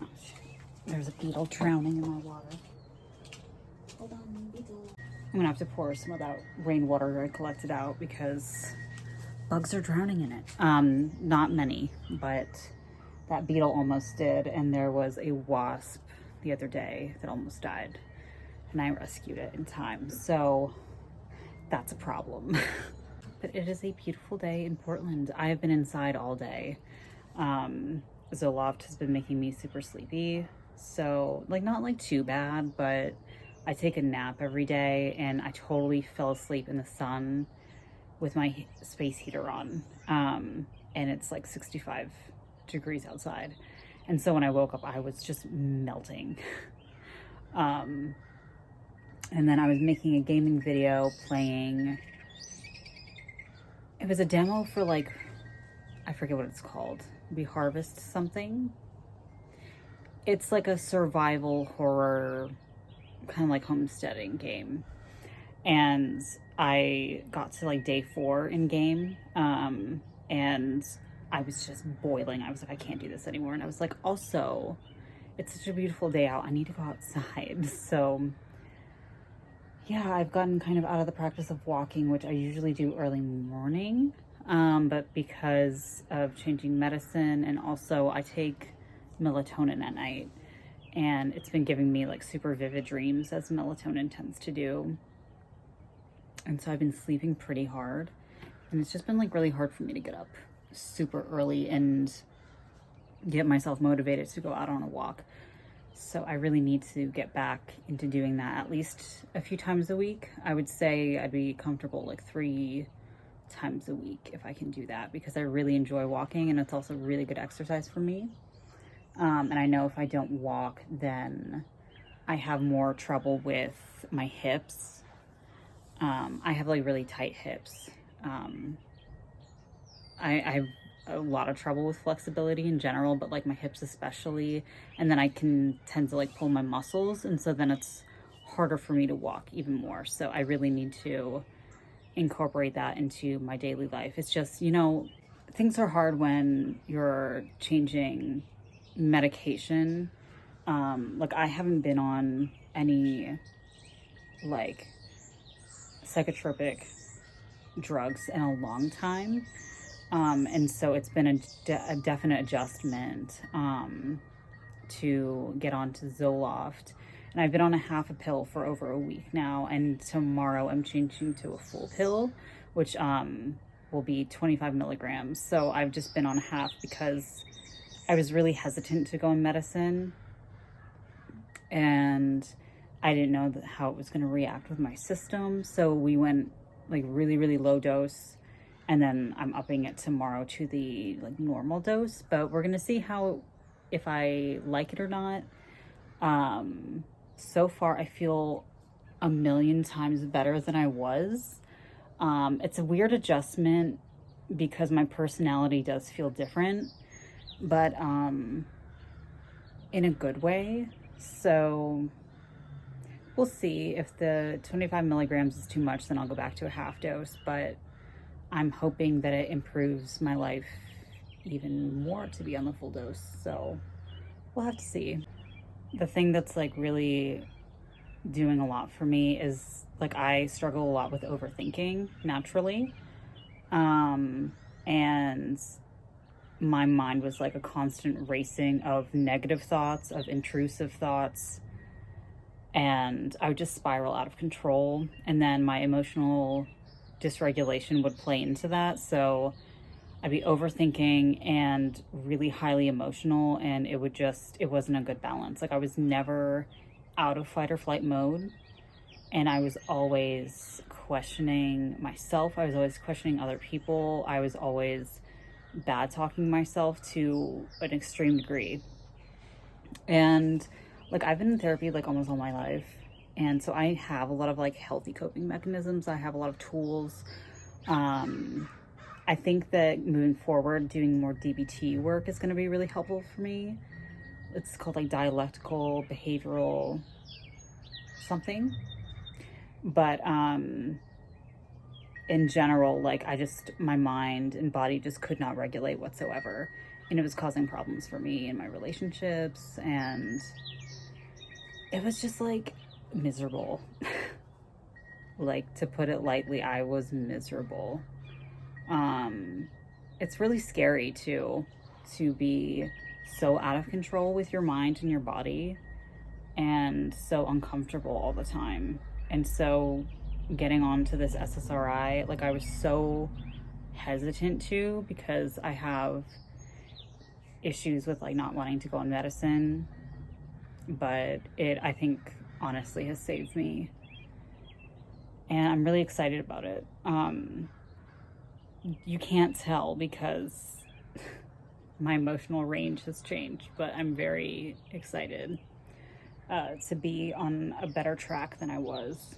Oh, shit. There's a beetle drowning in my water. Hold on, beetle. I'm gonna have to pour some of that rainwater I collected out because bugs are drowning in it. Not many, but that beetle almost did, and there was a wasp the other day that almost died, and I rescued it in time, so that's a problem. But it is a beautiful day in Portland. I have been inside all day. Zoloft has been making me super sleepy, so like not like too bad, but I take a nap every day, and I totally fell asleep in the sun with my space heater on, and it's like 65 degrees outside, and so when I woke up I was just melting. And then I was making a gaming video playing, it was a demo for like, I forget what it's called, We Harvest something. It's like a survival horror kind of like homesteading game, and I got to like day 4 in game, and I was just boiling. I was like, I can't do this anymore. And I was like, also, it's such a beautiful day out. I need to go outside. So yeah, I've gotten kind of out of the practice of walking, which I usually do early morning. But because of changing medicine, and also I take melatonin at night, and it's been giving me like super vivid dreams, as melatonin tends to do. And so I've been sleeping pretty hard, and it's just been like really hard for me to get up super early and get myself motivated to go out on a walk. So I really need to get back into doing that at least a few times a week. I would say I'd be comfortable like 3 times a week if I can do that, because I really enjoy walking, and it's also really good exercise for me. And I know if I don't walk, then I have more trouble with my hips. I have like really tight hips. I have a lot of trouble with flexibility in general, but like my hips especially, and then I can tend to like pull my muscles, and so then it's harder for me to walk even more. So I really need to incorporate that into my daily life. It's just, you know, things are hard when you're changing medication. Like I haven't been on any like psychotropic drugs in a long time. And so it's been a definite adjustment to get onto Zoloft. And I've been on a half a pill for over a week now, and tomorrow I'm changing to a full pill, which will be 25 milligrams. So I've just been on half because I was really hesitant to go on medicine, and I didn't know how it was going to react with my system. So we went like really, really low dose, and then I'm upping it tomorrow to the like normal dose, but we're going to see how, if I like it or not. So far I feel a million times better than I was. It's a weird adjustment because my personality does feel different, but in a good way. So we'll see. If the 25 milligrams is too much, then I'll go back to a half dose, but I'm hoping that it improves my life even more to be on the full dose. So we'll have to see. The thing that's like really doing a lot for me is like I struggle a lot with overthinking naturally. And my mind was like a constant racing of negative thoughts, of intrusive thoughts, and I would just spiral out of control. And then my emotional dysregulation would play into that. So I'd be overthinking and really highly emotional, and it wasn't a good balance. Like I was never out of fight or flight mode, and I was always questioning myself. I was always questioning other people. I was always bad talking myself to an extreme degree. And like I've been in therapy like almost all my life, and so I have a lot of like healthy coping mechanisms. I have a lot of tools. I think that moving forward, doing more DBT work is going to be really helpful for me. It's called like dialectical behavioral something. But in general, like my mind and body just could not regulate whatsoever. and it was causing problems for me in my relationships, and it was just like miserable. Like, to put it lightly, I was miserable. It's really scary too, to be so out of control with your mind and your body, and so uncomfortable all the time. And so getting onto this SSRI, like, I was so hesitant to, because I have issues with like not wanting to go on medicine, but it, I think, honestly has saved me, and I'm really excited about it. You can't tell because my emotional range has changed, but I'm very excited to be on a better track than I was,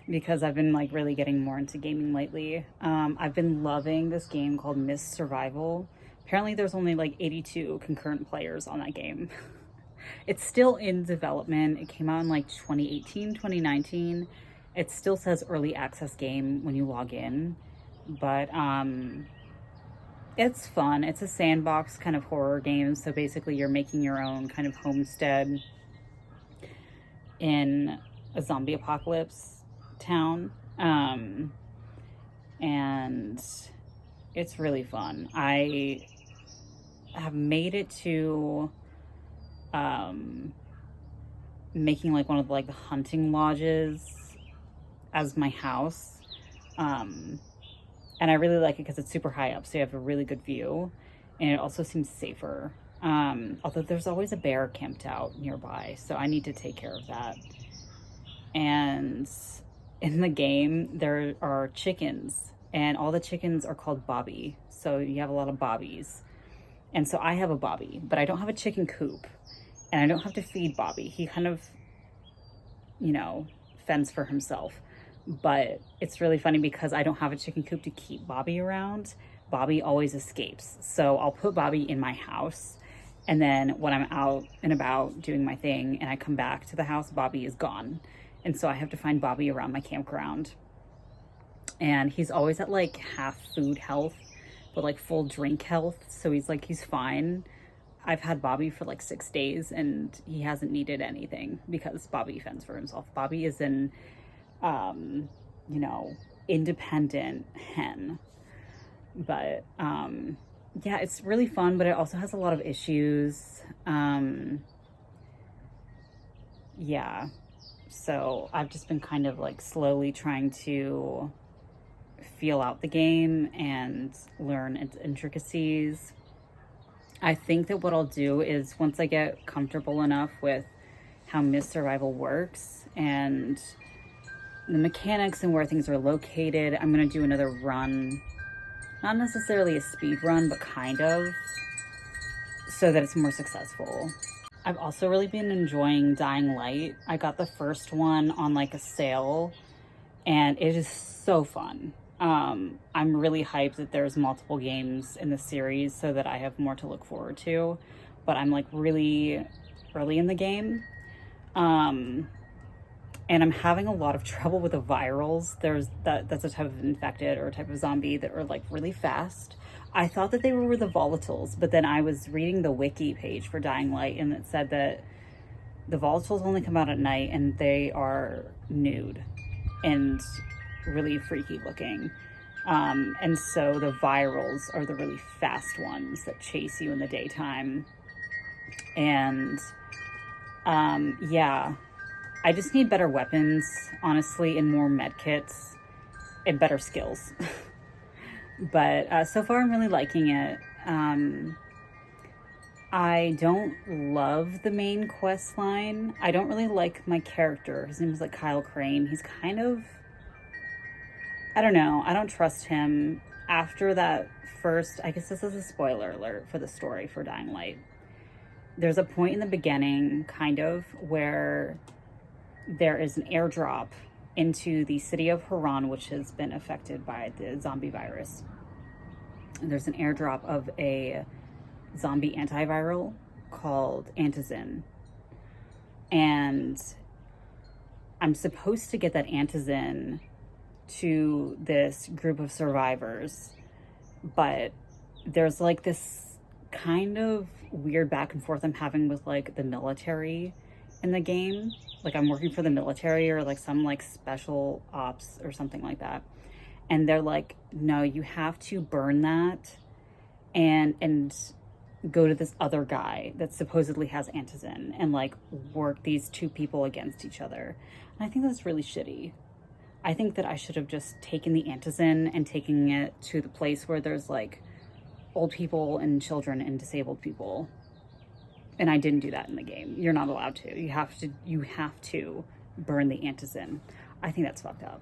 because I've been like really getting more into gaming lately. I've been loving this game called Miss Survival. Apparently there's only like 82 concurrent players on that game. It's still in development. It came out in like 2018, 2019. It still says early access game when you log in, but it's fun. It's a sandbox kind of horror game. So basically you're making your own kind of homestead in a zombie apocalypse town. And it's really fun. I have made it to making like one of like the hunting lodges as my house. And I really like it because it's super high up, so you have a really good view, and it also seems safer. Although there's always a bear camped out nearby, so I need to take care of that. And in the game, there are chickens, and all the chickens are called Bobby. So you have a lot of Bobbies. And so I have a Bobby, but I don't have a chicken coop, and I don't have to feed Bobby. He kind of, you know, fends for himself. But it's really funny because I don't have a chicken coop to keep Bobby around. Bobby always escapes. So I'll put Bobby in my house, and then when I'm out and about doing my thing and I come back to the house, Bobby is gone. And so I have to find Bobby around my campground. And he's always at like half food health, but like full drink health. So he's fine. I've had Bobby for like 6 days and he hasn't needed anything because Bobby fends for himself. Bobby is an, you know, independent hen. But yeah, it's really fun, but it also has a lot of issues. Yeah, so I've just been kind of like slowly trying to feel out the game and learn its intricacies. I think that what I'll do is, once I get comfortable enough with how Miss Survival works and the mechanics and where things are located, I'm going to do another run. Not necessarily a speed run, but kind of, so that it's more successful. I've also really been enjoying Dying Light. I got the first one on like a sale, and it is so fun. I'm really hyped that there's multiple games in the series so that I have more to look forward to, but I'm like really early in the game. And I'm having a lot of trouble with the virals. That's a type of infected or a type of zombie that are like really fast. I thought that they were the volatiles, but then I was reading the wiki page for Dying Light, and it said that the volatiles only come out at night and they are nude and really freaky looking. And so the virals are the really fast ones that chase you in the daytime. And yeah, I just need better weapons, honestly, and more med kits and better skills. But so far I'm really liking it. I don't love the main quest line. I don't really like my character. His name is like Kyle Crane. He's kind of, I don't know. I don't trust him. After that first, I guess this is a spoiler alert for the story for Dying Light. There's a point in the beginning, kind of, where there is an airdrop into the city of Haran, which has been affected by the zombie virus. And there's an airdrop of a zombie antiviral called Antizin. And I'm supposed to get that Antizin to this group of survivors, but there's like this kind of weird back and forth I'm having with like the military in the game. Like I'm working for the military or like some like special ops or something like that. And they're like, no, you have to burn that and go to this other guy that supposedly has antizin and like work these two people against each other. And I think that's really shitty. I think that I should have just taken the antizin and taken it to the place where there's like old people and children and disabled people. And I didn't do that in the game. You're not allowed to. You have to burn the antizin. I think that's fucked up.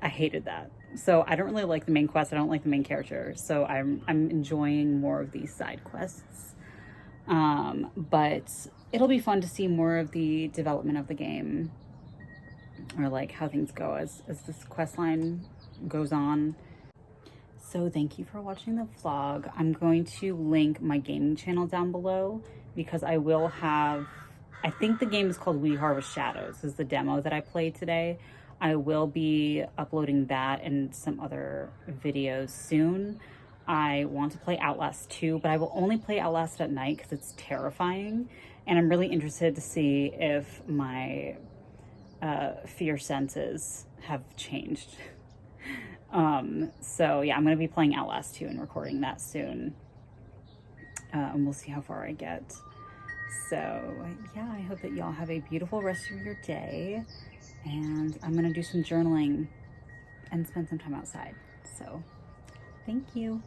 I hated that. So I don't really like the main quest. I don't like the main character. So I'm enjoying more of these side quests. But it'll be fun to see more of the development of the game, or like how things go as this quest line goes on. So thank you for watching the vlog. I'm going to link my gaming channel down below because I will have, I think the game is called We Harvest Shadows, is the demo that I played today. I will be uploading that and some other videos soon. I want to play Outlast 2, but I will only play Outlast at night because it's terrifying. And I'm really interested to see if my fear senses have changed. So yeah, I'm going to be playing Outlast 2 and recording that soon. And we'll see how far I get. So yeah, I hope that y'all have a beautiful rest of your day. And I'm going to do some journaling and spend some time outside. So thank you.